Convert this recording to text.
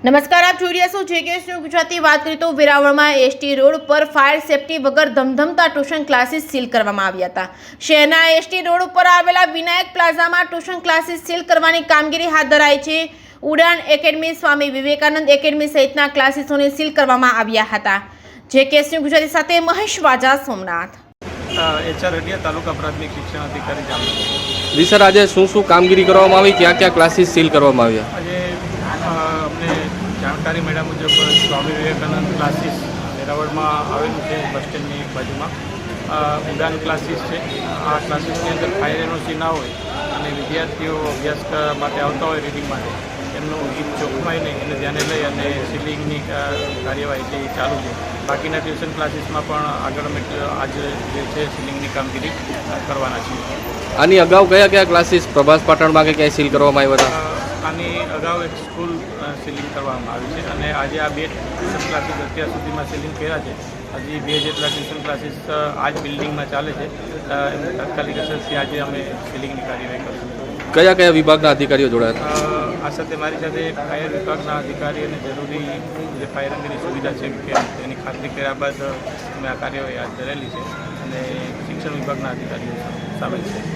નમસ્કાર, આપ જોઈ રહ્યા છો જેકેએસ ન્યૂઝ ગુજરાતી। વાત કરીએ તો વેરાવળમાં એસટી રોડ પર ફાયર સેફટી વગર ધમધમતા ટ્યુશન ક્લાસીસ સીલ કરવામાં આવ્યા હતા। શહેરના એસટી રોડ ઉપર આવેલા વિનાયક પ્લાઝામાં ટ્યુશન ક્લાસીસ સીલ કરવાની કામગીરી હાથ ધરાઈ છે। ઉડાન એકેડમી, સ્વામી વિવેકાનંદ એકેડમી સહિતના ક્લાસીસોને સીલ કરવામાં આવ્યા હતા। જેકેએસ ન્યૂઝ ગુજરાતી સાથે મહેશ વાજા, સોમનાથ। HR રડિયા, તાલુકા પ્રાથમિક શિક્ષણ અધિકારી, જામનગર। જી સર, આજે શું કામગીરી કરવામાં આવી, ક્યાં ક્યાં ક્લાસીસ સીલ કરવામાં આવ્યા? આજે અમને જાણકારી મળ્યા મુજબ સ્વામી વિવેકાનંદ ક્લાસીસ વેરાવળમાં આવેલું છે, બસ સ્ટેન્ડની બાજુમાં ઉડાન ક્લાસીસ છે। આ ક્લાસીસની અંદર ફાયર એનઓસી ના હોય અને વિદ્યાર્થીઓ અભ્યાસ માટે આવતા હોય રીડિંગ માટે, એમનું હિત ચોખ્ખાઈ નહીં એને ધ્યાને લઈ અને સીલિંગની કાર્યવાહી છે એ ચાલુ છે। બાકીના ટ્યુશન ક્લાસીસમાં પણ આગળ અમે આજે જે છે સીલિંગની કામગીરી કરવાના છીએ। આની અગાઉ કયા કયા ક્લાસીસ પ્રભાસ પાટણમાં કે ક્યાંય સીલ કરવામાં આવ્યા હતા? આની અગાઉ એક સ્કૂલ સીલિંગ કરવામાં આવી છે અને આજે આ 2 ટ્યુશન ક્લાસીસ અત્યાર સુધીમાં સીલિંગ કર્યા છે। હજી 2 જેટલા ટ્યુશન ક્લાસીસ આ જ બિલ્ડિંગમાં ચાલે છે। એમની તાત્કાલિક અસરથી આજે અમે સીલિંગની કાર્યવાહી કરીશું। કયા કયા વિભાગના અધિકારીઓ જોડાયા હતા? આ સાથે મારી સાથે ફાયર વિભાગના અધિકારી અને જરૂરી જે ફાયર અંગેની સુવિધા છે કે તેની ખાતરી કર્યા બાદ અમે આ કાર્યવાહી હાથ ધરેલી છે અને શિક્ષણ વિભાગના અધિકારીઓ સામેલ છે।